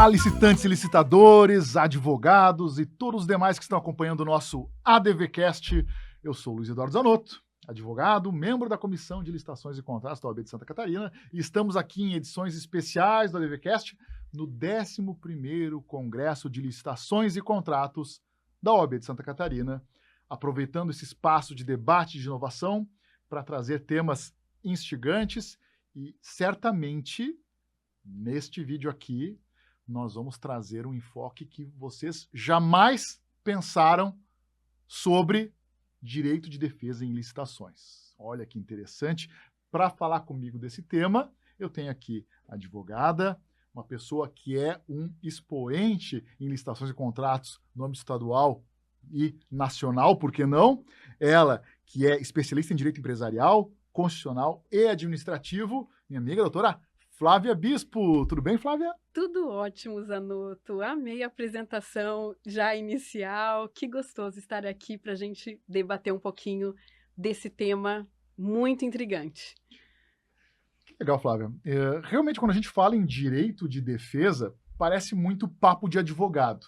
Olá, licitantes e licitadores, advogados e todos os demais que estão acompanhando o nosso ADVcast. Eu sou o Luiz Eduardo Zanotto, advogado, membro da Comissão de Licitações e Contratos da OAB de Santa Catarina, e estamos aqui em edições especiais do ADVcast no 11º Congresso de Licitações e Contratos da OAB de Santa Catarina, aproveitando esse espaço de debate e de inovação para trazer temas instigantes e, certamente, neste vídeo aqui, nós vamos trazer um enfoque que vocês jamais pensaram sobre direito de defesa em licitações. Olha que interessante. Para falar comigo desse tema, eu tenho aqui a advogada, uma pessoa que é um expoente em licitações e contratos no âmbito estadual e nacional, por que não? Ela, que é especialista em direito empresarial, constitucional e administrativo, minha amiga doutora Flávia Bispo. Tudo bem, Flávia? Tudo ótimo, Zanotto. Amei a apresentação já inicial. Que gostoso estar aqui para a gente debater um pouquinho desse tema muito intrigante. Que legal, Flávia. Realmente, quando a gente fala em direito de defesa, parece muito papo de advogado,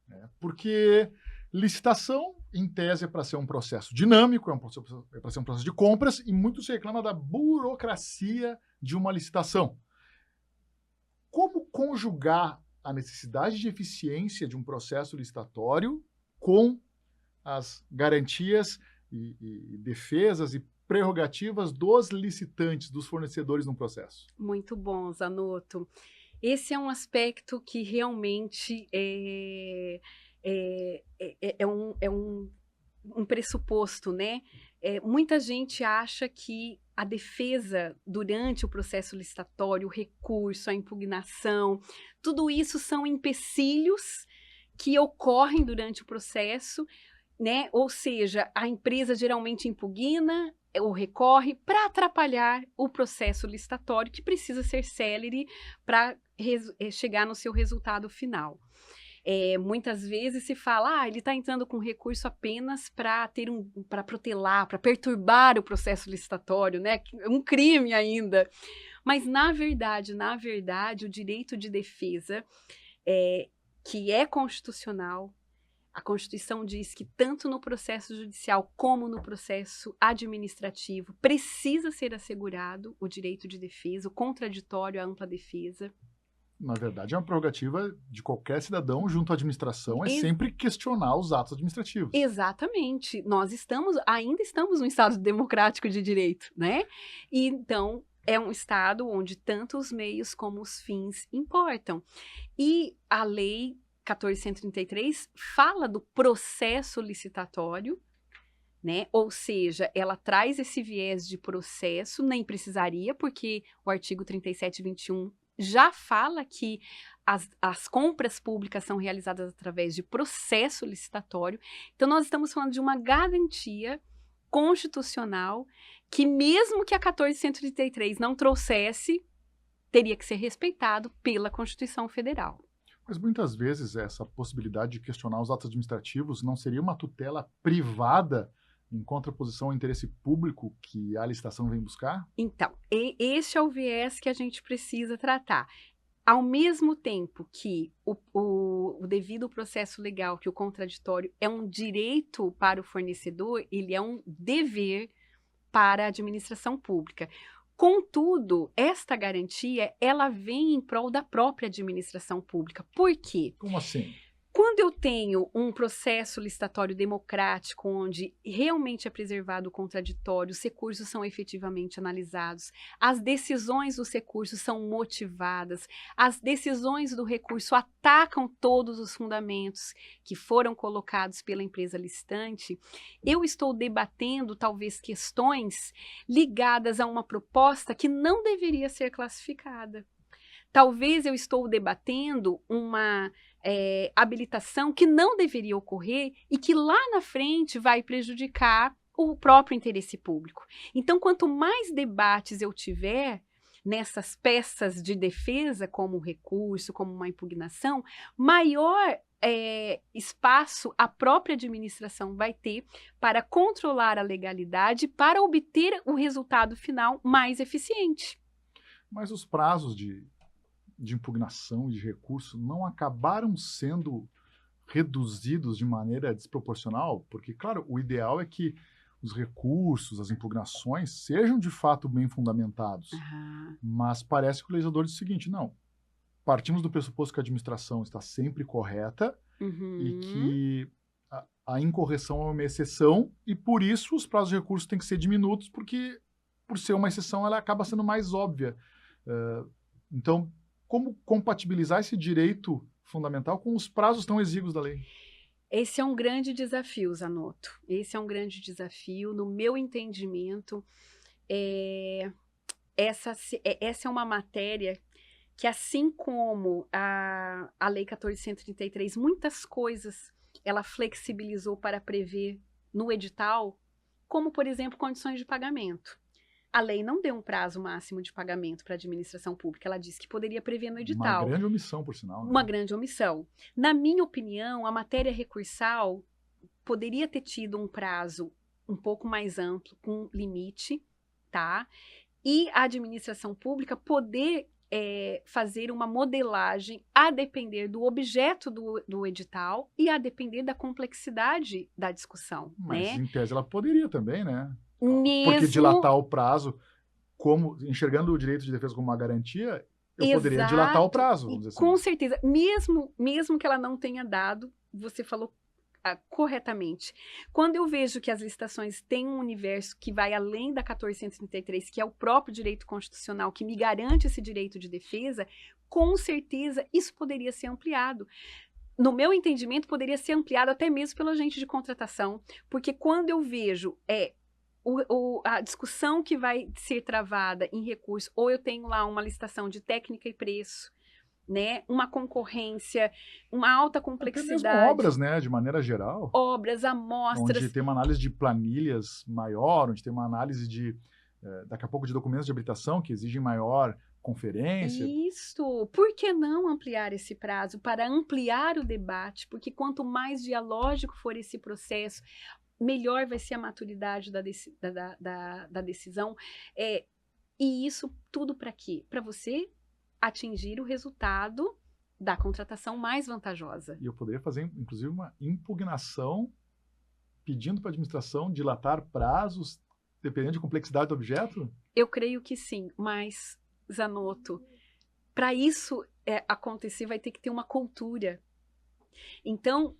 né? Porque licitação, em tese, é para ser um processo dinâmico, é para ser um processo de compras, e muito se reclama da burocracia de uma licitação. Como conjugar a necessidade de eficiência de um processo licitatório com as garantias e defesas e prerrogativas dos licitantes, dos fornecedores no processo? Muito bom, Zanotto. Esse é um aspecto que realmente é um pressuposto, né? Muita gente acha que a defesa durante o processo licitatório, o recurso, a impugnação, tudo isso são empecilhos que ocorrem durante o processo, né? Ou seja, a empresa geralmente impugna ou recorre para atrapalhar o processo licitatório, que precisa ser célere para chegar no seu resultado final. Muitas vezes se fala, ele está entrando com recurso apenas para protelar, para perturbar o processo licitatório, né? Um crime ainda. Mas, na verdade, o direito de defesa, que é constitucional, a Constituição diz que tanto no processo judicial como no processo administrativo precisa ser assegurado o direito de defesa, o contraditório, a ampla defesa. Na verdade, é uma prerrogativa de qualquer cidadão junto à administração, é sempre questionar os atos administrativos. Exatamente. Nós ainda estamos num Estado democrático de direito, né? E, então, é um Estado onde tanto os meios como os fins importam. E a Lei 14.133 fala do processo licitatório, né? Ou seja, ela traz esse viés de processo, nem precisaria, porque o artigo 37.21 já fala que as compras públicas são realizadas através de processo licitatório. Então, nós estamos falando de uma garantia constitucional que, mesmo que a 14.133 não trouxesse, teria que ser respeitado pela Constituição Federal. Mas muitas vezes essa possibilidade de questionar os atos administrativos não seria uma tutela privada em contraposição ao interesse público que a licitação vem buscar? Então, esse é o viés que a gente precisa tratar. Ao mesmo tempo que o devido processo legal, que o contraditório é um direito para o fornecedor, ele é um dever para a administração pública. Contudo, esta garantia, ela vem em prol da própria administração pública. Por quê? Como assim? Quando eu tenho um processo licitatório democrático, onde realmente é preservado o contraditório, os recursos são efetivamente analisados, as decisões dos recursos são motivadas, as decisões do recurso atacam todos os fundamentos que foram colocados pela empresa licitante, eu estou debatendo talvez questões ligadas a uma proposta que não deveria ser classificada. Talvez eu estou debatendo uma habilitação que não deveria ocorrer e que lá na frente vai prejudicar o próprio interesse público. Então, quanto mais debates eu tiver nessas peças de defesa, como um recurso, como uma impugnação, maior espaço a própria administração vai ter para controlar a legalidade, para obter o resultado final mais eficiente. Mas os prazos de de impugnação e de recurso não acabaram sendo reduzidos de maneira desproporcional? Porque, claro, o ideal é que os recursos, as impugnações sejam de fato bem fundamentados, mas parece que o legislador diz o seguinte: não, partimos do pressuposto que a administração está sempre correta e que a incorreção é uma exceção e, por isso, os prazos de recurso têm que ser diminutos, porque, por ser uma exceção, ela acaba sendo mais óbvia. Então, como compatibilizar esse direito fundamental com os prazos tão exíguos da lei? Esse é um grande desafio, Zanotto. Esse é um grande desafio. No meu entendimento, essa é uma matéria que, assim como a Lei 14.133, muitas coisas ela flexibilizou para prever no edital, como, por exemplo, condições de pagamento. A lei não deu um prazo máximo de pagamento para a administração pública, ela disse que poderia prever no edital. Uma grande omissão, por sinal. Uma grande omissão. Na minha opinião, a matéria recursal poderia ter tido um prazo um pouco mais amplo, com limite, tá? E a administração pública poder fazer uma modelagem a depender do objeto do edital e a depender da complexidade da discussão, Mas, né? em tese, ela poderia também, né? Mesmo... Porque dilatar o prazo, enxergando o direito de defesa como uma garantia, eu poderia dilatar o prazo, vamos dizer assim. Com certeza. Mesmo que ela não tenha dado, você falou corretamente. Quando eu vejo que as licitações têm um universo que vai além da 1433, que é o próprio direito constitucional, que me garante esse direito de defesa, com certeza isso poderia ser ampliado. No meu entendimento, poderia ser ampliado até mesmo pelo agente de contratação, porque quando eu vejo a discussão que vai ser travada em recurso, ou eu tenho lá uma licitação de técnica e preço, né, uma concorrência, uma alta complexidade. Até mesmo obras, né, de maneira geral. Obras, amostras. Onde tem uma análise de planilhas maior, onde tem uma análise daqui a pouco, de documentos de habilitação que exigem maior conferência. Isso. Por que não ampliar esse prazo para ampliar o debate? Porque quanto mais dialógico for esse processo, melhor vai ser a maturidade da decisão. E isso tudo para quê? Para você atingir o resultado da contratação mais vantajosa. E eu poderia fazer, inclusive, uma impugnação pedindo para a administração dilatar prazos, dependendo de complexidade do objeto? Eu creio que sim, mas, Zanotto, para isso acontecer, vai ter que ter uma cultura. Então,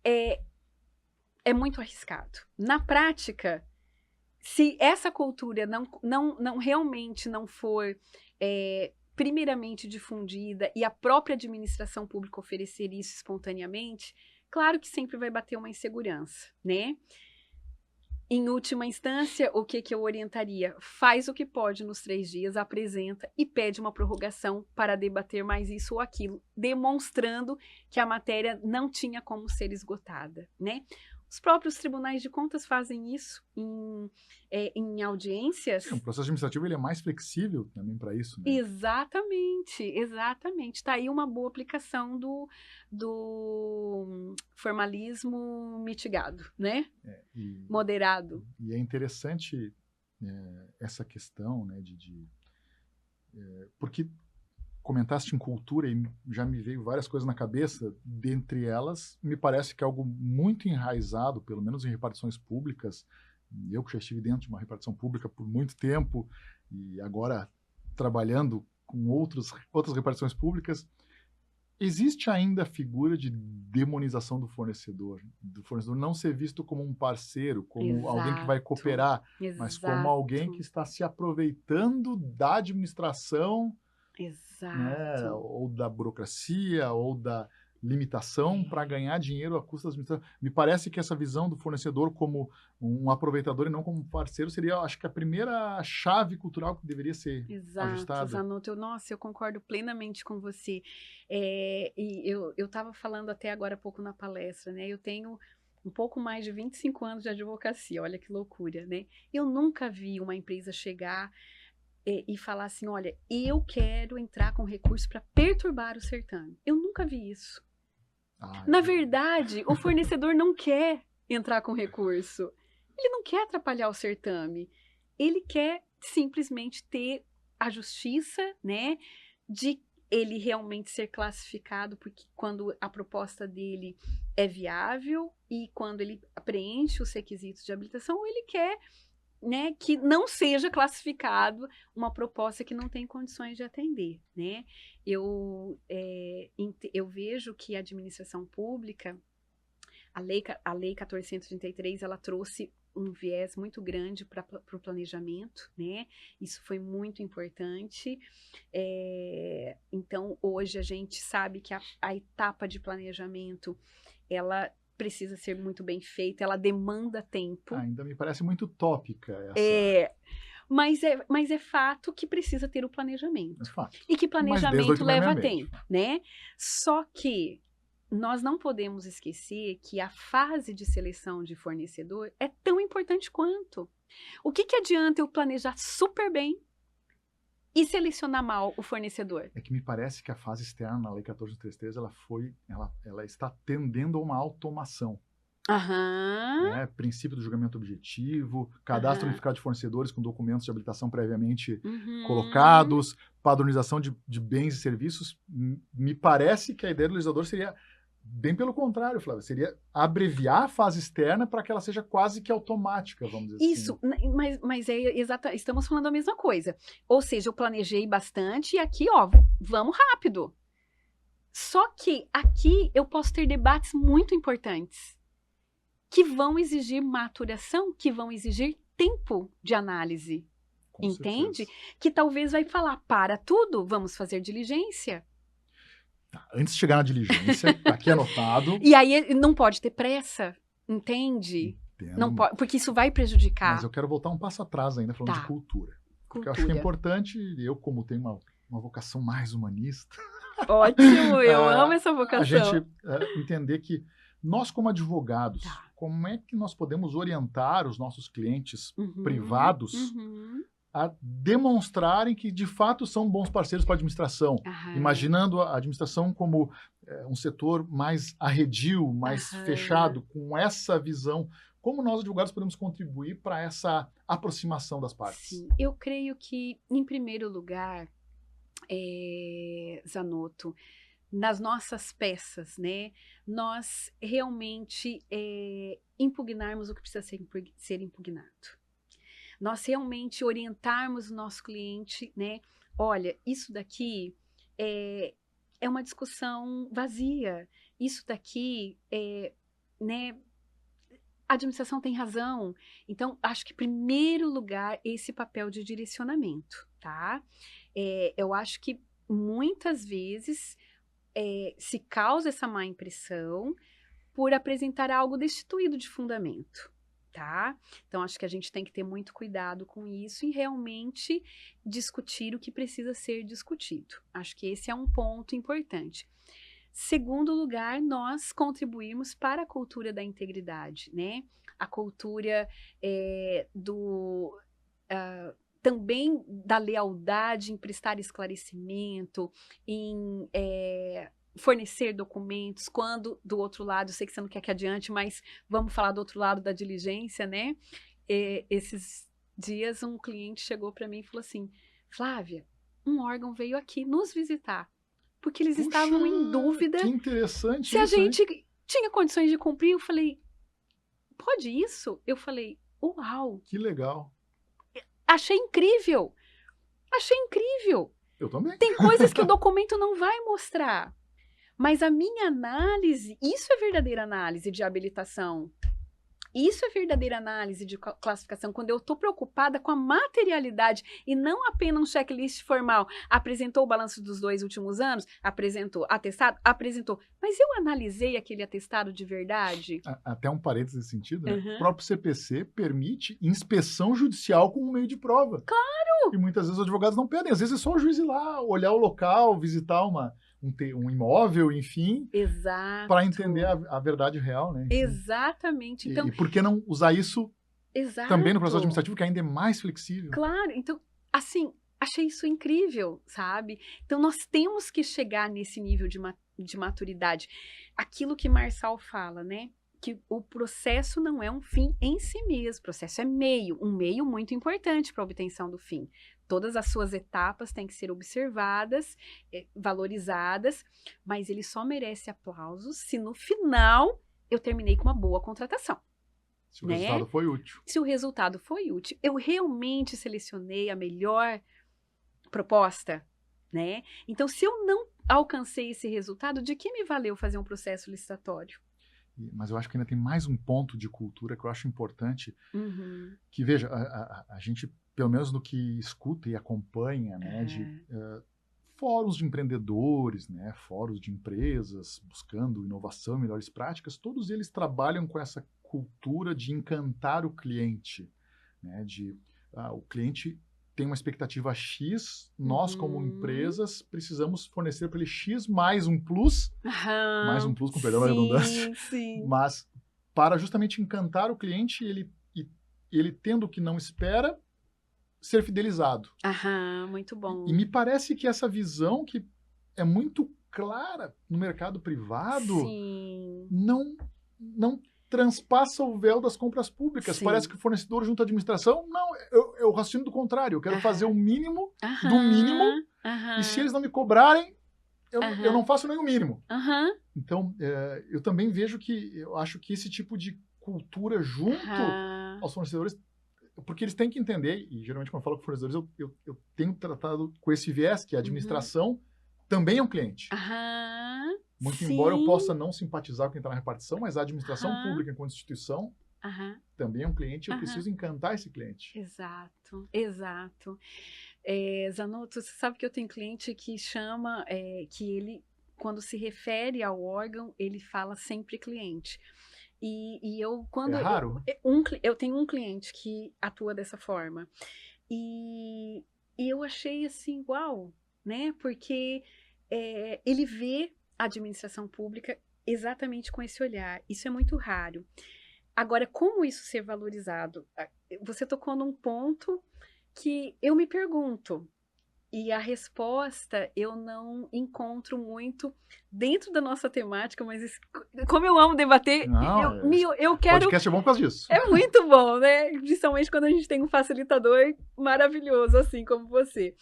é muito arriscado. Na prática, se essa cultura não realmente não for primeiramente difundida e a própria administração pública oferecer isso espontaneamente, claro que sempre vai bater uma insegurança, né? Em última instância, o que eu orientaria? Faz o que pode nos 3 dias, apresenta e pede uma prorrogação para debater mais isso ou aquilo, demonstrando que a matéria não tinha como ser esgotada, né? Os próprios tribunais de contas fazem isso em audiências. Sim, o processo administrativo ele é mais flexível também para isso, né? Exatamente. Está aí uma boa aplicação do formalismo mitigado, né? Moderado. E é interessante essa questão, né, porque comentaste em cultura e já me veio várias coisas na cabeça, dentre elas, me parece que é algo muito enraizado, pelo menos em repartições públicas. Eu que já estive dentro de uma repartição pública por muito tempo e agora trabalhando com outras repartições públicas, existe ainda a figura de demonização do fornecedor não ser visto como um parceiro, como alguém que vai cooperar, mas como alguém que está se aproveitando da administração, né, ou da burocracia, ou da limitação para ganhar dinheiro à custa das administrações. Me parece que essa visão do fornecedor como um aproveitador e não como um parceiro seria, acho que, a primeira chave cultural que deveria ser ajustada. Zanotto, eu concordo plenamente com você. E eu estava falando até agora há pouco na palestra, né? Eu tenho um pouco mais de 25 anos de advocacia, olha que loucura, né? Eu nunca vi uma empresa chegar e falar assim, olha, eu quero entrar com recurso para perturbar o certame. Eu nunca vi isso. Na verdade, o fornecedor não quer entrar com recurso. Ele não quer atrapalhar o certame. Ele quer simplesmente ter a justiça, né, de ele realmente ser classificado, porque quando a proposta dele é viável e quando ele preenche os requisitos de habilitação, ele quer, né, que não seja classificado uma proposta que não tem condições de atender, né? Eu vejo que a administração pública, a lei 1433, ela trouxe um viés muito grande para o planejamento, né? Isso foi muito importante. Então, hoje a gente sabe que a etapa de planejamento, ela precisa ser muito bem feita, ela demanda tempo. Ainda me parece muito utópica essa. Mas é fato que precisa ter o planejamento. É fato. E que Mas planejamento desde leva 2066. tempo, né? Só que nós não podemos esquecer que a fase de seleção de fornecedor é tão importante quanto. O que adianta eu planejar super bem e selecionar mal o fornecedor? É que me parece que a fase externa na Lei 1433, ela está tendendo a uma automação. Aham. Né? Princípio do julgamento objetivo, cadastro unificado de fornecedores com documentos de habilitação previamente colocados, padronização de bens e serviços. Me parece que a ideia do legislador seria bem pelo contrário, Flávia, seria abreviar a fase externa para que ela seja quase que automática, vamos dizer Isso, assim. mas estamos falando a mesma coisa. Ou seja, eu planejei bastante e aqui, ó, vamos rápido. Só que aqui eu posso ter debates muito importantes que vão exigir maturação, que vão exigir tempo de análise. Com entende? certeza. Que talvez vai falar, para tudo, vamos fazer diligência. Tá, antes de chegar na diligência, tá aqui anotado. E aí não pode ter pressa, entende? Entendo, Não pode, porque isso vai prejudicar. mas eu quero voltar um passo atrás ainda, falando Tá. de cultura. Porque eu Cultura. acho que é importante, eu como tenho uma vocação mais humanista, Ótimo, eu amo essa vocação. a gente entender que nós como advogados, Tá. como é que nós podemos orientar os nossos clientes Uhum, privados uhum. a demonstrarem que de fato são bons parceiros para a administração, Aham. imaginando a administração como um setor mais arredio, mais Aham. fechado, com essa visão. Como nós, advogados, podemos contribuir para essa aproximação das partes? Sim, eu creio que, em primeiro lugar, Zanotto, nas nossas peças, né, nós realmente impugnarmos o que precisa ser impugnado. Nós realmente orientarmos o nosso cliente, né, olha, isso daqui é uma discussão vazia, isso daqui né, a administração tem razão. Então, acho que, em primeiro lugar, esse papel de direcionamento, tá? Eu acho que, muitas vezes, se causa essa má impressão por apresentar algo destituído de fundamento, tá? Então, acho que a gente tem que ter muito cuidado com isso e realmente discutir o que precisa ser discutido. Acho que esse é um ponto importante. Segundo lugar, nós contribuímos para a cultura da integridade, né? A cultura também da lealdade em prestar esclarecimento, em fornecer documentos, quando do outro lado, eu sei que você não quer que adiante, mas vamos falar do outro lado da diligência, né? Esses dias um cliente chegou para mim e falou assim, Flávia, um órgão veio aqui nos visitar, porque eles estavam em dúvida que interessante se a isso, hein? gente tinha condições de cumprir. Eu falei, pode isso? Eu falei, uau, Que legal. achei incrível. Achei incrível. Eu também. Tem coisas que o documento não vai mostrar. Mas a minha análise, isso é verdadeira análise de habilitação. Isso é verdadeira análise de classificação, quando eu estou preocupada com a materialidade e não apenas um checklist formal. Apresentou o balanço dos 2 últimos anos? Apresentou. Atestado? Apresentou. Mas eu analisei aquele atestado de verdade? Até um parênteses nesse sentido, né? Uhum. O próprio CPC permite inspeção judicial como meio de prova. Claro! E muitas vezes os advogados não pedem. Às vezes é só o juiz ir lá, olhar o local, visitar um imóvel, enfim, Exato. para entender a verdade real, né? Enfim. Exatamente. Então, E por que não usar isso exato. também no processo administrativo, que ainda é mais flexível? Claro. Então, assim, achei isso incrível, sabe? Então, nós temos que chegar nesse nível de maturidade. Aquilo que Marçal fala, né? que o processo não é um fim em si mesmo, o processo é um meio muito importante para a obtenção do fim. Todas as suas etapas têm que ser observadas, valorizadas, mas ele só merece aplausos se no final eu terminei com uma boa contratação. Se o resultado foi útil. Se o resultado foi útil. Eu realmente selecionei a melhor proposta, né? Então, se eu não alcancei esse resultado, de que me valeu fazer um processo licitatório? Mas eu acho que ainda tem mais um ponto de cultura que eu acho importante, que, veja, a gente, pelo menos no que escuta e acompanha, né, de fóruns de empreendedores, né, fóruns de empresas buscando inovação, melhores práticas, todos eles trabalham com essa cultura de encantar o cliente, né, o cliente tem uma expectativa X, nós como empresas precisamos fornecer para ele X mais um plus com perdão da redundância, mas para justamente encantar o cliente, ele tendo o que não espera, ser fidelizado. Muito bom. E me parece que essa visão que é muito clara no mercado privado não transpassa o véu das compras públicas. Parece que o fornecedor junto à administração, não, eu raciocino do contrário, eu quero fazer o mínimo do mínimo, e se eles não me cobrarem, eu não faço nem o mínimo. Então, eu também vejo eu acho que esse tipo de cultura junto aos fornecedores, porque eles têm que entender, e geralmente quando eu falo com fornecedores, eu tenho tratado com esse viés, que a administração também é um cliente. Muito embora eu possa não simpatizar com quem está na repartição, mas a administração pública, enquanto instituição, também é um cliente, eu preciso encantar esse cliente. Exato. Zanotto, você sabe que eu tenho cliente que chama, que ele, quando se refere ao órgão, ele fala sempre cliente. E eu, quando... É raro? Eu tenho um cliente que atua dessa forma. E eu achei assim, uau, né? Porque ele vê a administração pública exatamente com esse olhar. Isso é muito raro. Agora, como isso ser valorizado? Você tocou num ponto que eu me pergunto, e a resposta eu não encontro muito dentro da nossa temática, mas como eu amo debater, eu quero... Podcast é bom por causa disso. É muito bom, né? Principalmente quando a gente tem um facilitador maravilhoso, assim como você.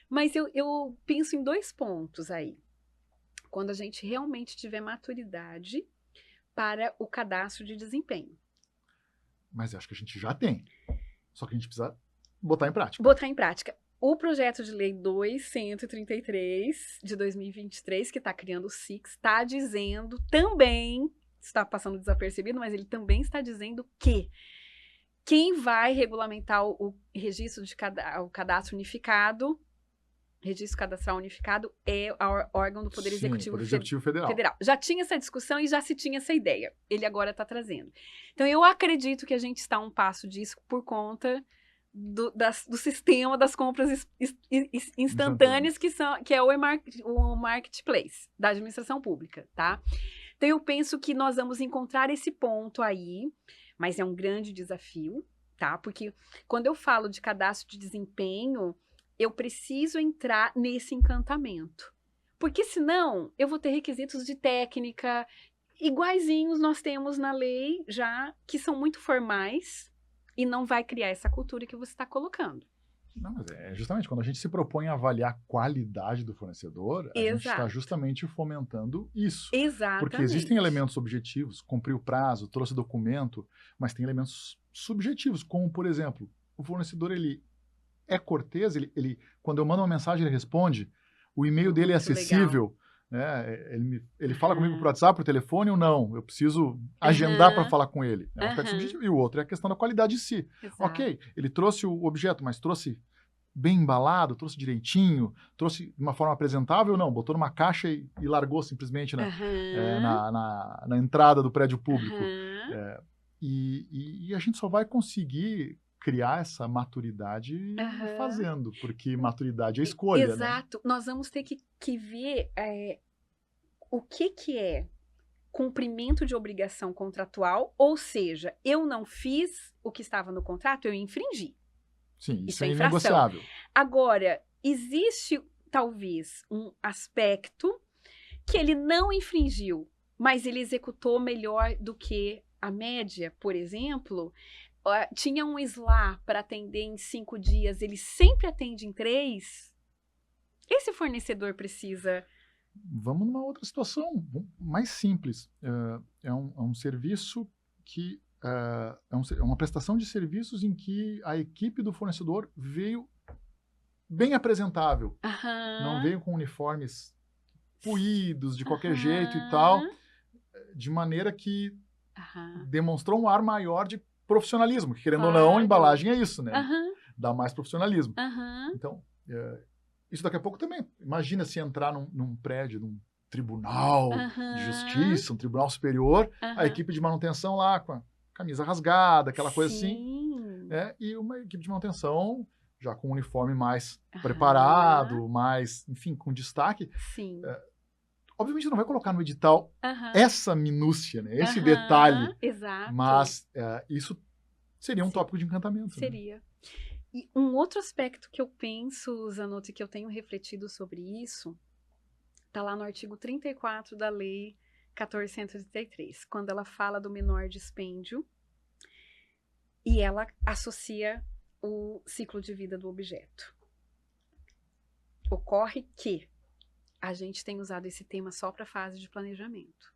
Mas eu penso em 2 pontos aí. Quando a gente realmente tiver maturidade para o cadastro de desempenho. Mas eu acho que a gente já tem. Só que a gente precisa botar em prática. O projeto de lei 2133 de 2023, que está criando o SIX, está dizendo também, está passando desapercebido, mas ele também está dizendo que quem vai regulamentar o registro o cadastro unificado, registro cadastral unificado, é o órgão do Poder Executivo Federal. Já tinha essa discussão e já se tinha essa ideia. Ele agora está trazendo. Então, eu acredito que a gente está a um passo disso por conta do sistema das compras instantâneas, que é o marketplace da administração pública, tá? Então, eu penso que nós vamos encontrar esse ponto aí, mas é um grande desafio, tá? Porque quando eu falo de cadastro de desempenho, eu preciso entrar nesse encantamento. Porque senão eu vou ter requisitos de técnica iguaizinhos nós temos na lei já, que são muito formais e não vai criar essa cultura que você está colocando. Não, mas justamente quando a gente se propõe a avaliar a qualidade do fornecedor, a gente está justamente fomentando isso. Exatamente. Porque existem elementos objetivos, cumprir o prazo, trouxe documento, mas tem elementos subjetivos, como, por exemplo, o fornecedor, ele é cortês, quando eu mando uma mensagem, ele responde, o e-mail dele é acessível, né? Ele fala comigo por WhatsApp, por telefone ou não, eu preciso agendar para falar com ele. É um aspecto subjetivo. E o outro é a questão da qualidade em si. Exato. Ok, ele trouxe o objeto, mas trouxe bem embalado, trouxe direitinho, trouxe de uma forma apresentável, não, botou numa caixa e largou simplesmente na entrada do prédio público. E a gente só vai conseguir criar essa maturidade fazendo, porque maturidade é escolha. Exato. Né? Nós vamos ter que ver o que é cumprimento de obrigação contratual, ou seja, eu não fiz o que estava no contrato, eu infringi. Sim, isso é inegociável. Agora, existe talvez um aspecto que ele não infringiu, mas ele executou melhor do que a média, por exemplo, tinha um SLA para atender em 5 dias, ele sempre atende em 3, esse fornecedor precisa... Vamos numa outra situação mais simples. É um serviço que... é uma prestação de serviços em que a equipe do fornecedor veio bem apresentável. Não veio com uniformes puídos, de qualquer jeito e tal, de maneira que demonstrou um ar maior de profissionalismo, que querendo ou não, a embalagem é isso, né? Dá mais profissionalismo. Então, isso daqui a pouco também. Imagina se entrar num prédio, num tribunal de justiça, um tribunal superior, a equipe de manutenção lá com a camisa rasgada, aquela coisa assim, e uma equipe de manutenção já com um uniforme mais preparado, mais, enfim, com destaque. Sim. Obviamente não vai colocar no edital essa minúcia, né? Esse detalhe. Exato. Mas isso seria um tópico de encantamento. Seria. Né? E um outro aspecto que eu penso, Zanotto, e que eu tenho refletido sobre isso, está lá no artigo 34 da Lei 1433, quando ela fala do menor dispêndio e ela associa o ciclo de vida do objeto. Ocorre que a gente tem usado esse tema só para a fase de planejamento.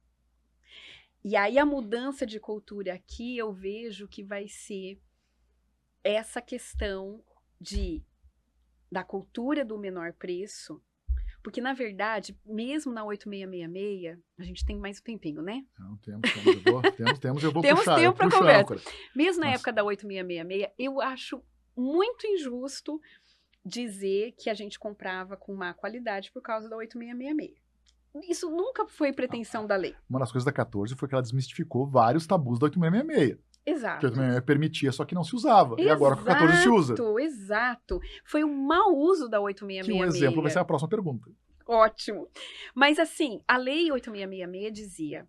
E aí a mudança de cultura aqui eu vejo que vai ser essa questão da cultura do menor preço, porque na verdade, mesmo na 8666, a gente tem mais um tempinho, né? Não, temos, eu vou temos puxar. Tempo para conversa. Mesmo na época da 8666, eu acho muito injusto dizer que a gente comprava com má qualidade por causa da 8666. Isso nunca foi pretensão da lei. Uma das coisas da 14 foi que ela desmistificou vários tabus da 8666. Exato. Que a 8666 permitia, só que não se usava. E agora com a 14 se usa. Exato. Foi um mau uso da 8666. Que um exemplo vai ser a próxima pergunta. Ótimo. Mas assim, a lei 8666 dizia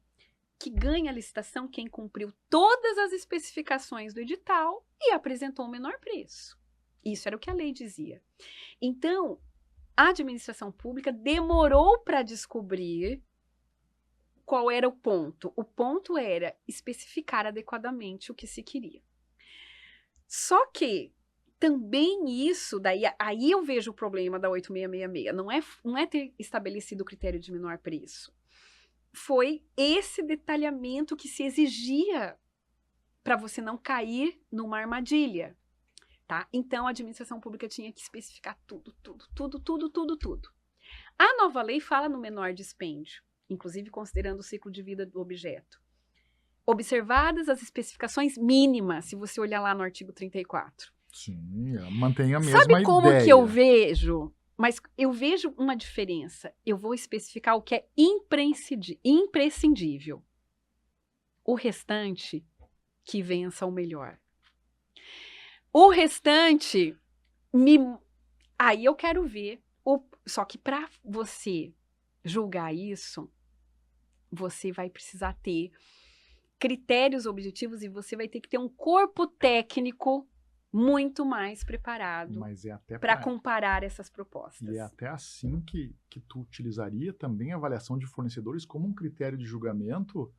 que ganha a licitação quem cumpriu todas as especificações do edital e apresentou o menor preço. Isso era o que a lei dizia. Então, a administração pública demorou para descobrir qual era o ponto. O ponto era especificar adequadamente o que se queria. Só que também isso, aí eu vejo o problema da 8666, não é ter estabelecido o critério de menor preço. Foi esse detalhamento que se exigia para você não cair numa armadilha. Tá? Então, a administração pública tinha que especificar tudo. A nova lei fala no menor dispêndio, inclusive considerando o ciclo de vida do objeto. Observadas as especificações mínimas, se você olhar lá no artigo 34. Sim, mantém a mesma ideia. Sabe como que eu vejo? Mas eu vejo uma diferença. Eu vou especificar o que é imprescindível. O restante, que vença o melhor. O restante, aí eu quero ver. Só que para você julgar isso, você vai precisar ter critérios objetivos e você vai ter que ter um corpo técnico muito mais preparado para comparar essas propostas. E é até assim que tu utilizaria também a avaliação de fornecedores como um critério de julgamento,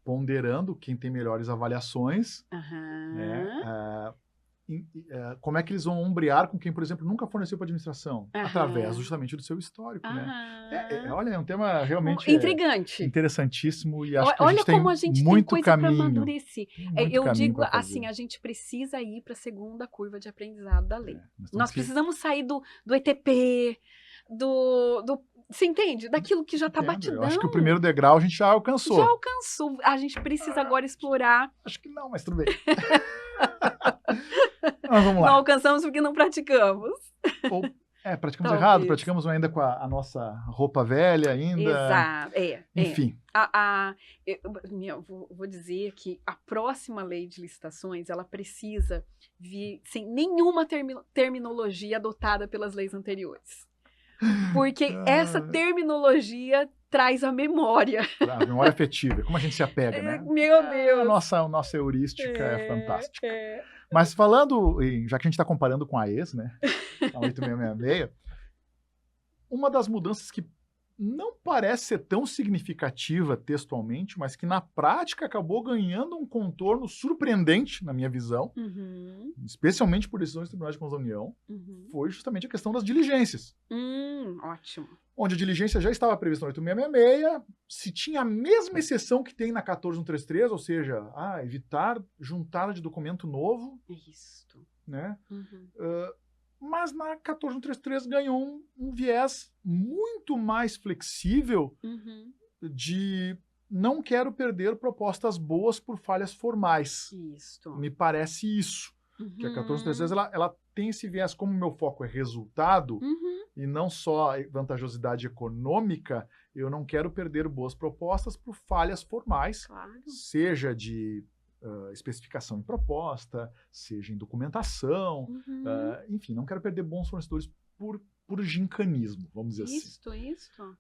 ponderando quem tem melhores avaliações, né? Como é que eles vão ombrear com quem, por exemplo, nunca forneceu para a administração? Através justamente do seu histórico, né? Olha, é um tema realmente intrigante, interessantíssimo e acho que olha a gente tem muito caminho. Para amadurecer. Eu digo assim, a gente precisa ir para a segunda curva de aprendizado da lei. Nós precisamos sair do ETP, você entende? Daquilo que já está batidão. Eu acho que o primeiro degrau a gente já alcançou. Já alcançou. A gente precisa agora explorar. Acho que não, mas tudo bem. Mas vamos lá. Não alcançamos porque não praticamos. Praticamos errado, praticamos ainda com a nossa roupa velha ainda. Exato, Enfim. Eu vou dizer que a próxima lei de licitações, ela precisa vir sem nenhuma terminologia adotada pelas leis anteriores. Porque essa terminologia traz a memória. A memória afetiva, como a gente se apega, né? Meu Deus! A nossa heurística é fantástica. Mas falando, já que a gente está comparando com a ex, né? A 8666, uma das mudanças que não parece ser tão significativa textualmente, mas que na prática acabou ganhando um contorno surpreendente, na minha visão, especialmente por decisões dos tribunais de contas da União, foi justamente a questão das diligências. Ótimo. Onde a diligência já estava prevista no 8666, se tinha a mesma exceção que tem na 14133, ou seja, evitar juntada de documento novo. Isso. Né? Mas na 14133 ganhou um viés muito mais flexível de não quero perder propostas boas por falhas formais. Isso. Me parece isso. Que a 14133 ela tem esse viés, como meu foco é resultado e não só vantajosidade econômica, eu não quero perder boas propostas por falhas formais, Claro. seja de especificação em proposta, seja em documentação, enfim, não quero perder bons fornecedores por gincanismo, vamos dizer assim. Isso.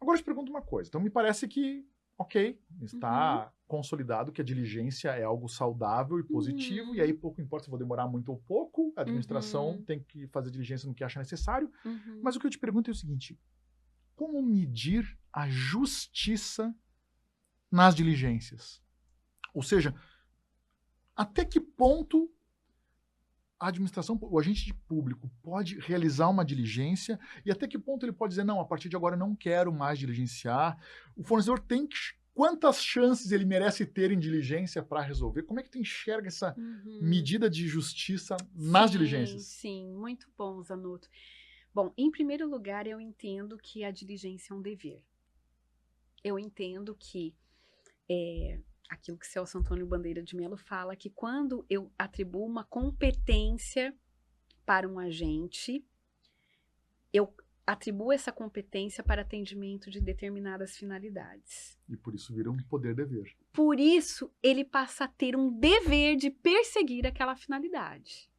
Agora eu te pergunto uma coisa, então me parece que, ok, está consolidado que a diligência é algo saudável e positivo, e aí pouco importa se vou demorar muito ou pouco, a administração tem que fazer diligência no que acha necessário, mas o que eu te pergunto é o seguinte, como medir a justiça nas diligências? Ou seja, até que ponto a administração, o agente público pode realizar uma diligência e até que ponto ele pode dizer, não, a partir de agora eu não quero mais diligenciar. O fornecedor tem que... Quantas chances ele merece ter em diligência para resolver? Como é que tu enxerga essa medida de justiça nas diligências? Sim, muito bom, Zanotto. Bom, em primeiro lugar, eu entendo que a diligência é um dever. Eu entendo que aquilo que Celso Antônio Bandeira de Mello fala, que quando eu atribuo uma competência para um agente, eu atribuo essa competência para atendimento de determinadas finalidades. E por isso vira um poder-dever. Por isso, ele passa a ter um dever de perseguir aquela finalidade.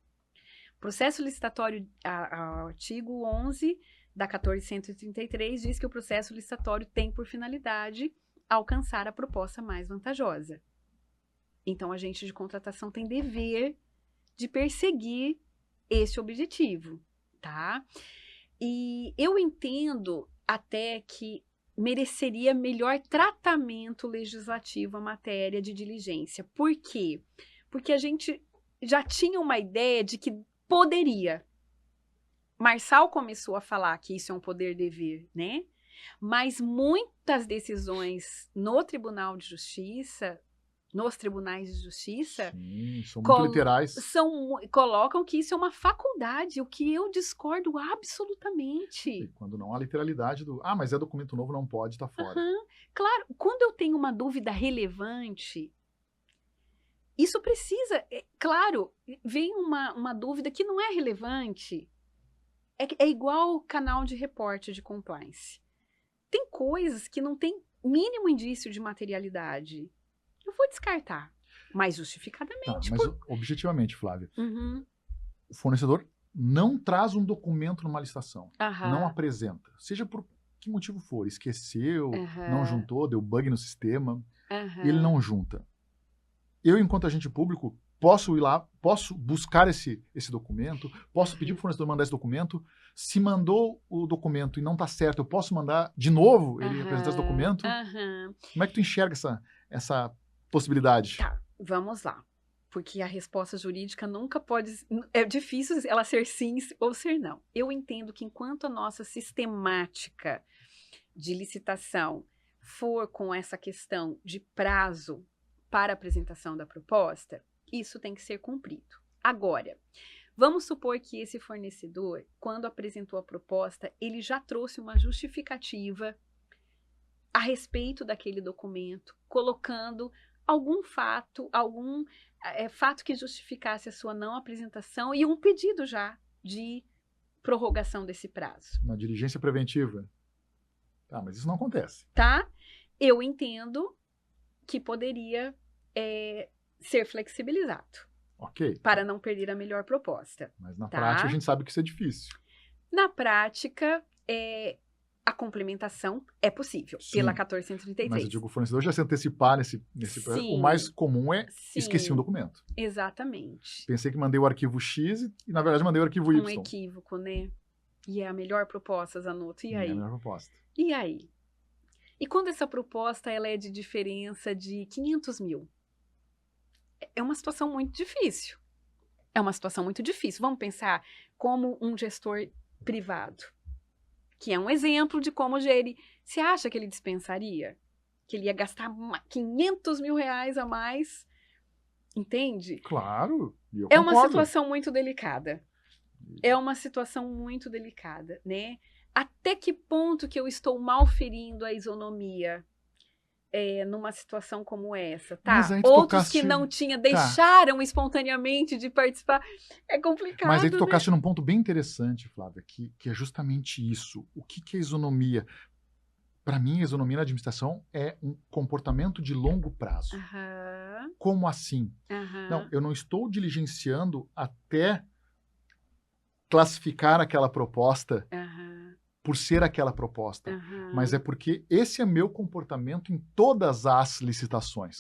Processo licitatório, artigo 11 da 1433 diz que o processo licitatório tem por finalidade alcançar a proposta mais vantajosa. Então, o agente de contratação tem dever de perseguir esse objetivo, tá? E eu entendo até que mereceria melhor tratamento legislativo a matéria de diligência. Por quê? Porque a gente já tinha uma ideia de que poderia. Marçal começou a falar que isso é um poder-dever, né? Mas muitas decisões no Tribunal de Justiça, nos tribunais de justiça, sim, são muito literais. Colocam que isso é uma faculdade, o que eu discordo absolutamente. E quando não há literalidade do, mas é documento novo, não pode, tá fora. Claro, quando eu tenho uma dúvida relevante, isso precisa, claro, vem uma dúvida que não é relevante, é igual o canal de repórter de compliance. Tem coisas que não tem mínimo indício de materialidade. Eu vou descartar, mas justificadamente. Mas objetivamente, Flávia, o fornecedor não traz um documento numa licitação, não apresenta, seja por que motivo for, esqueceu, não juntou, deu bug no sistema, ele não junta. Eu, enquanto agente público, posso ir lá, posso buscar esse documento, posso pedir para o fornecedor mandar esse documento. Se mandou o documento e não está certo, eu posso mandar de novo ele apresentar esse documento? Como é que tu enxerga essa possibilidade? Tá, vamos lá. Porque a resposta jurídica nunca pode... É difícil ela ser sim ou ser não. Eu entendo que enquanto a nossa sistemática de licitação for com essa questão de prazo para apresentação da proposta, isso tem que ser cumprido. Agora, vamos supor que esse fornecedor, quando apresentou a proposta, ele já trouxe uma justificativa a respeito daquele documento, colocando algum fato, fato que justificasse a sua não apresentação e um pedido já de prorrogação desse prazo. Uma diligência preventiva. Mas isso não acontece. Tá? Eu entendo que poderia ser flexibilizado. Ok. Para não perder a melhor proposta. Mas na prática a gente sabe que isso é difícil. Na prática, a complementação é possível, pela 1433. Mas eu digo, o fornecedor já se antecipar nesse processo, o mais comum é esqueci um documento. Exatamente. Pensei que mandei o arquivo X e na verdade mandei o arquivo Y. Um equívoco, né? E é a melhor proposta, Zanotto. E É a aí? melhor proposta. E aí? E quando essa proposta ela é de diferença de 500 mil? É uma situação muito difícil. É uma situação muito difícil. Vamos pensar como um gestor privado, que é um exemplo de como gerir. Você acha que ele dispensaria? Que ele ia gastar 500 mil reais a mais? Entende? Claro, e eu É uma concordo. situação muito delicada. É uma situação muito delicada, né? Até que ponto que eu estou mal ferindo a isonomia numa situação como essa, Mas tá? aí tu Outros que tocaste... não tinham, Tá, deixaram espontaneamente de participar. É mas aí tu complicado, né? tocaste num ponto bem interessante, Flávia, que é justamente isso. O que é isonomia? Para mim, a isonomia na administração é um comportamento de longo prazo. Aham, Como assim? Não, aham, eu não estou diligenciando até classificar aquela proposta aham, por ser aquela proposta, mas é aham. porque esse é meu comportamento em todas as licitações.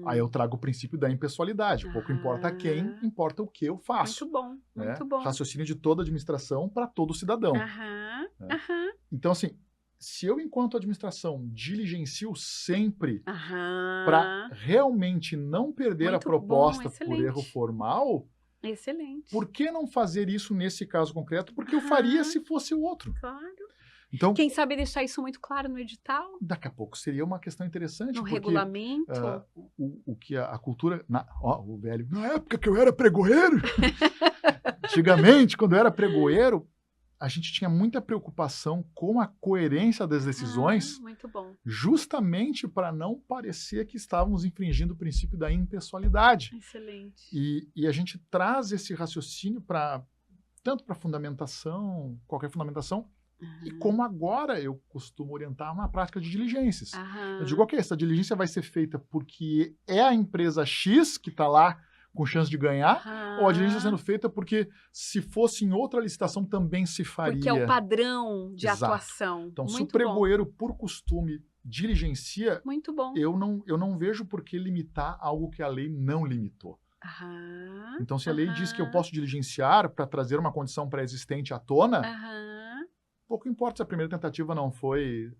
Aí eu trago o princípio da impessoalidade. Pouco importa quem, Aham. importa o que eu faço. Muito bom, Né? muito bom. Raciocínio de toda administração para todo cidadão. Aham, Né? aham, Então, assim, se eu, enquanto administração, diligencio sempre para aham. realmente não perder a Muito bom, proposta por erro excelente. formal, Excelente. por que não fazer isso nesse caso concreto? Porque eu faria Aham, se fosse o outro. claro. Então, Quem sabe deixar isso muito claro no edital, daqui a pouco seria uma questão interessante, no porque regulamento. o que a cultura... o velho, na época que eu era pregoeiro, antigamente, quando eu era pregoeiro, a gente tinha muita preocupação com a coerência das decisões, Muito bom. justamente para não parecer que estávamos infringindo o princípio da impessoalidade. Excelente. E a gente traz esse raciocínio tanto para fundamentação, qualquer fundamentação, e como agora eu costumo orientar uma prática de diligências. Aham. Eu digo, ok, essa diligência vai ser feita porque é a empresa X que está lá com chance de ganhar, ou a diligência está sendo feita porque se fosse em outra licitação também se faria. Porque é o padrão de Exato. atuação. Então, se o Muito pregoeiro, por costume, diligencia, bom. Muito bom. eu não vejo por que limitar algo que a lei não limitou. Aham. Então, se a lei diz que eu posso diligenciar para trazer uma condição pré-existente à tona, Aham. pouco importa se a primeira tentativa não foi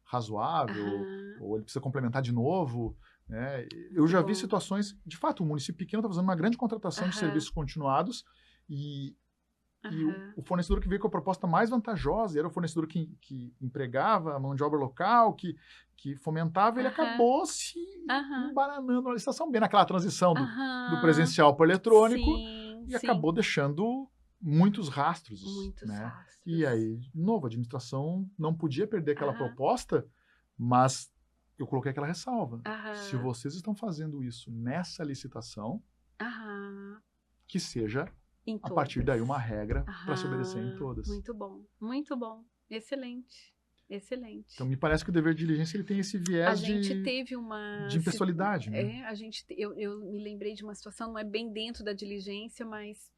razoável, Aham. ou ele precisa complementar de novo. Né? Eu Muito já vi bom. situações, de fato, o município pequeno está fazendo uma grande contratação de Aham. serviços continuados e Aham. o fornecedor que veio com a proposta mais vantajosa, era o fornecedor que empregava a mão de obra local, que fomentava, ele Aham. acabou se Aham. embananando na licitação, bem naquela transição do Aham. presencial para o eletrônico, Sim, e sim. acabou deixando muitos rastros. Muitos né? rastros. E aí, de novo, a administração não podia perder aquela Aham. proposta, mas eu coloquei aquela ressalva. Aham. Se vocês estão fazendo isso nessa licitação, Aham. que seja, Em a partir todas. daí, uma regra para se Aham. obedecer em todas. Muito bom. Muito bom. Excelente. Excelente. Então, me parece que o dever de diligência ele tem esse A viés gente teve uma... de impessoalidade. Né? Eu me lembrei de uma situação, não é bem dentro da diligência, mas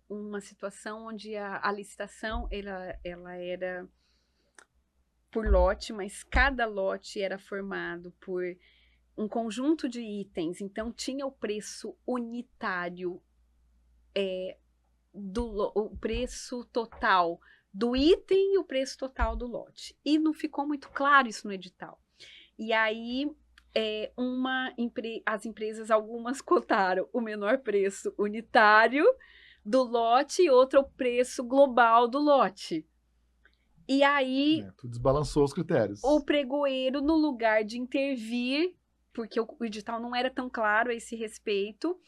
uma situação onde a licitação ela era por lote, mas cada lote era formado por um conjunto de itens, então tinha o preço unitário, o preço total do item e o preço total do lote. E não ficou muito claro isso no edital. E aí, as empresas, algumas cotaram o menor preço unitário do lote e outra o preço global do lote. E aí... Tu desbalançou os critérios. O pregoeiro, no lugar de intervir, porque o edital não era tão claro a esse respeito,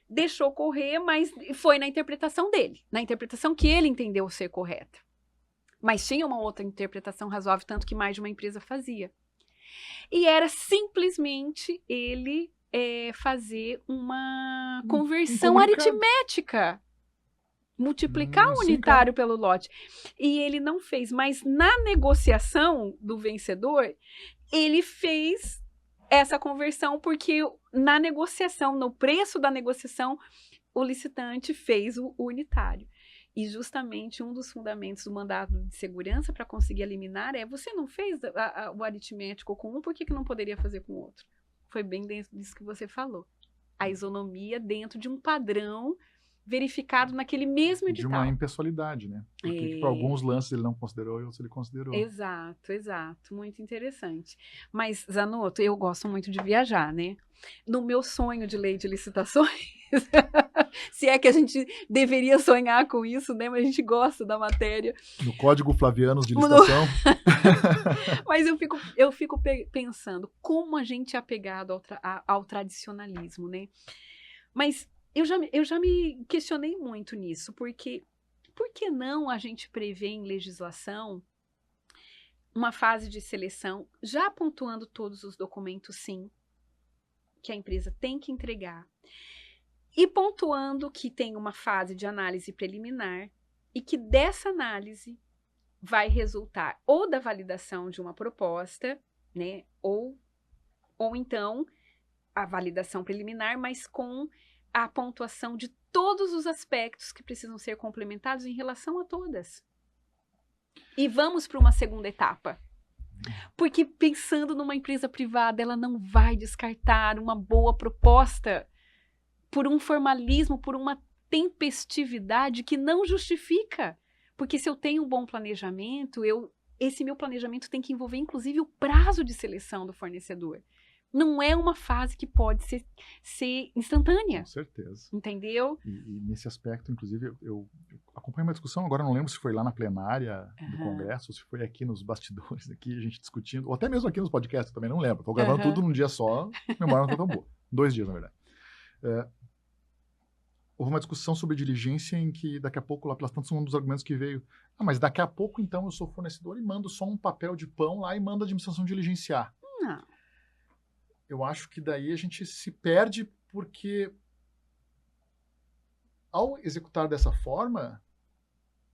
deixou correr, mas foi na interpretação dele, na interpretação que ele entendeu ser correta. Mas tinha uma outra interpretação razoável, tanto que mais de uma empresa fazia. E era simplesmente ele fazer uma conversão aritmética. Multiplicar o unitário pelo lote. E ele não fez, mas na negociação do vencedor, ele fez essa conversão, porque na negociação, no preço da negociação, o licitante fez o unitário. E justamente um dos fundamentos do mandado de segurança para conseguir eliminar você não fez o aritmético com um, por que não poderia fazer com o outro? Foi bem dentro disso que você falou. A isonomia dentro de um padrão verificado naquele mesmo De uma edital. impessoalidade, né? Porque para alguns lances ele não considerou e outros ele considerou. Exato, muito interessante. Mas, Zanotto, eu gosto muito de viajar, né? No meu sonho de lei de licitações, se é que a gente deveria sonhar com isso, né? Mas a gente gosta da matéria. No Código Flavianos de Licitação. Mas eu fico pensando como a gente é apegado ao tradicionalismo, né? Mas eu já me questionei muito nisso, porque por que não a gente prevê em legislação uma fase de seleção, já pontuando todos os documentos, sim, que a empresa tem que entregar, e pontuando que tem uma fase de análise preliminar e que dessa análise vai resultar ou da validação de uma proposta, né, ou então a validação preliminar, mas com a pontuação de todos os aspectos que precisam ser complementados em relação a todas. E vamos para uma segunda etapa. Porque pensando numa empresa privada, ela não vai descartar uma boa proposta por um formalismo, por uma tempestividade que não justifica. Porque se eu tenho um bom planejamento, esse meu planejamento tem que envolver, inclusive, o prazo de seleção do fornecedor. Não é uma fase que pode ser instantânea. Com certeza. Entendeu? E nesse aspecto, inclusive, eu acompanhei uma discussão, agora não lembro se foi lá na plenária do Congresso, ou se foi aqui nos bastidores, aqui a gente discutindo, ou até mesmo aqui nos podcasts, também não lembro. Estou gravando tudo num dia só, a memória não está tão boa. 2 dias, na verdade. Houve uma discussão sobre diligência em que daqui a pouco, lá pelas tantas, um dos argumentos que veio, mas daqui a pouco, então, eu sou fornecedor e mando só um papel de pão lá e mando a administração diligenciar. Não. Eu acho que daí a gente se perde porque, ao executar dessa forma,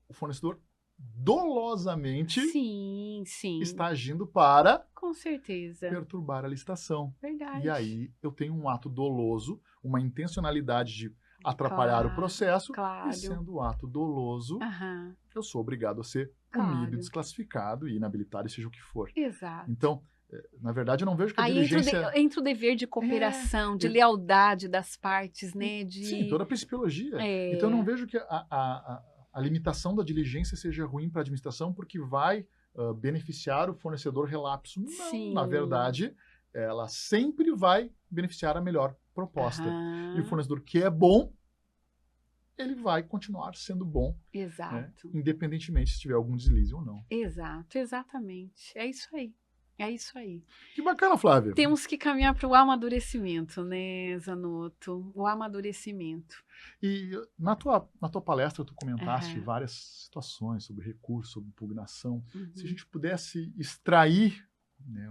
o fornecedor dolosamente Sim. está agindo para Com certeza. perturbar a licitação. Verdade. E aí eu tenho um ato doloso, uma intencionalidade de atrapalhar o processo, claro. e sendo o ato doloso, eu sou obrigado a ser punido, desclassificado e inabilitado, seja o que for. Exato. Então, na verdade, eu não vejo que a aí diligência... entra o dever de cooperação, de lealdade das partes, né? Sim, toda a principiologia. Então, eu não vejo que a limitação da diligência seja ruim para a administração porque vai beneficiar o fornecedor relapso. Não, Sim. Na verdade, ela sempre vai beneficiar a melhor proposta. E o fornecedor que é bom, ele vai continuar sendo bom. Exato. Né? Independentemente se tiver algum deslize ou não. Exato, exatamente. É isso aí. É isso aí. Que bacana, Flávia. Temos que caminhar para o amadurecimento, né, Zanotto? O amadurecimento. E na tua palestra, tu comentaste várias situações sobre recurso, sobre impugnação. Se a gente pudesse extrair, né,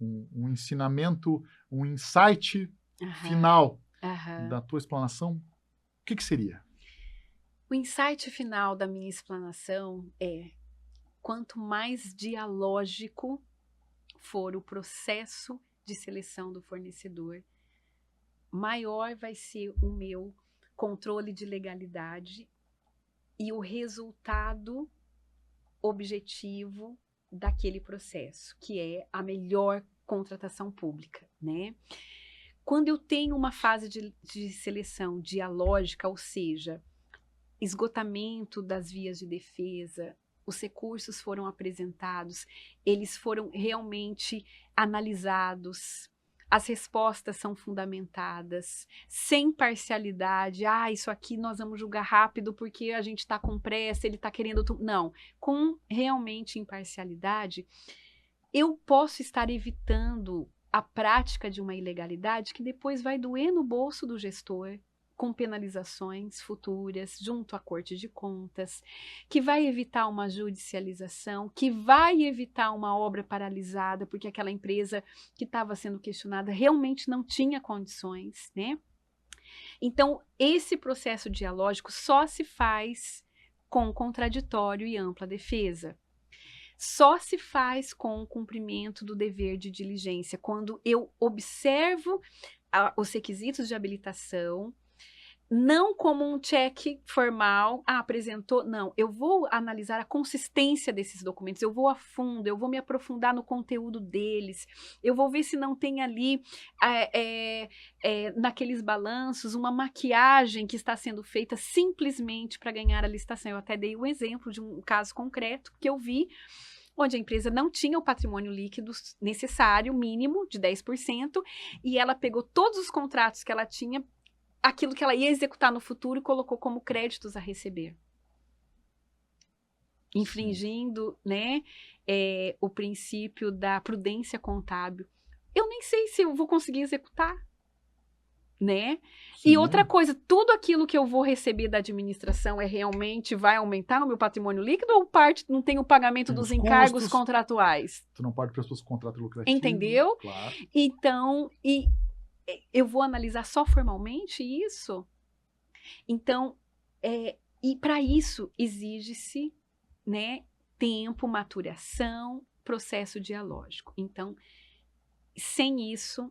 um ensinamento, um insight final da tua explanação, o que seria? O insight final da minha explanação é: quanto mais dialógico for o processo de seleção do fornecedor, maior vai ser o meu controle de legalidade e o resultado objetivo daquele processo, que é a melhor contratação pública, né? Quando eu tenho uma fase de seleção dialógica, ou seja, esgotamento das vias de defesa, os recursos foram apresentados, eles foram realmente analisados, as respostas são fundamentadas, sem parcialidade. Isso aqui nós vamos julgar rápido porque a gente está com pressa, ele está querendo... Não, com realmente imparcialidade, eu posso estar evitando a prática de uma ilegalidade que depois vai doer no bolso do gestor, com penalizações futuras junto à Corte de Contas, que vai evitar uma judicialização, que vai evitar uma obra paralisada, porque aquela empresa que estava sendo questionada realmente não tinha condições, né? Então, esse processo dialógico só se faz com contraditório e ampla defesa. Só se faz com o cumprimento do dever de diligência, quando eu observo os requisitos de habilitação, não como um check formal, apresentou, não, eu vou analisar a consistência desses documentos, eu vou a fundo, eu vou me aprofundar no conteúdo deles, eu vou ver se não tem ali, naqueles balanços, uma maquiagem que está sendo feita simplesmente para ganhar a licitação. Eu até dei um exemplo de um caso concreto que eu vi, onde a empresa não tinha o patrimônio líquido necessário, mínimo, de 10%, e ela pegou todos os contratos que ela tinha, aquilo que ela ia executar no futuro, e colocou como créditos a receber. Infringindo, né, o princípio da prudência contábil. Eu nem sei se eu vou conseguir executar, né? Sim. E outra coisa, tudo aquilo que eu vou receber da administração realmente vai aumentar o meu patrimônio líquido, ou parte não tem o pagamento Tem dos os encargos custos. contratuais? Tu não pode prestar contrato lucrativo. Entendeu? Claro. Então, eu vou analisar só formalmente isso? Então, e para isso exige-se, né, tempo, maturação, processo dialógico. Então, sem isso,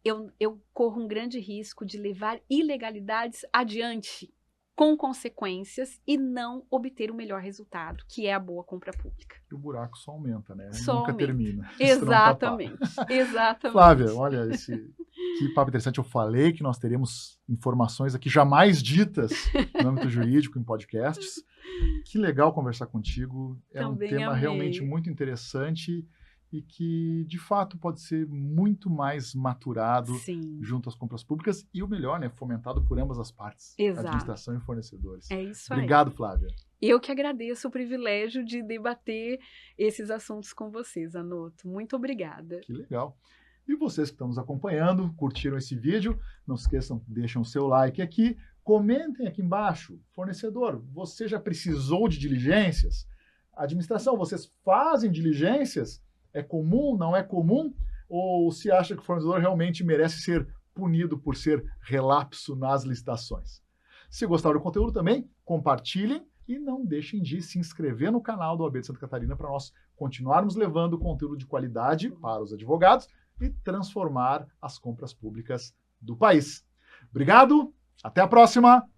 eu corro um grande risco de levar ilegalidades adiante, com consequências, e não obter o melhor resultado, que é a boa compra pública. E o buraco só aumenta, né? Só Nunca aumenta. Termina. Exatamente, exatamente. Flávia, olha, que papo interessante. Eu falei que nós teríamos informações aqui jamais ditas no âmbito jurídico em podcasts. Que legal conversar contigo. É Também um tema amei. realmente muito interessante e que, de fato, pode ser muito mais maturado Sim. junto às compras públicas e, o melhor, né, fomentado por ambas as partes, Exato. administração e fornecedores. É isso Obrigado, aí. Flávia. Eu que agradeço o privilégio de debater esses assuntos com vocês, Anoto. Muito obrigada. Que legal. E vocês que estão nos acompanhando, curtiram esse vídeo, não se esqueçam, deixem o seu like aqui, comentem aqui embaixo. Fornecedor, você já precisou de diligências? Administração, vocês fazem diligências? É comum, não é comum? Ou se acha que o fornecedor realmente merece ser punido por ser relapso nas licitações? Se gostaram do conteúdo também, compartilhem e não deixem de se inscrever no canal do OAB de Santa Catarina para nós continuarmos levando conteúdo de qualidade para os advogados e transformar as compras públicas do país. Obrigado, até a próxima!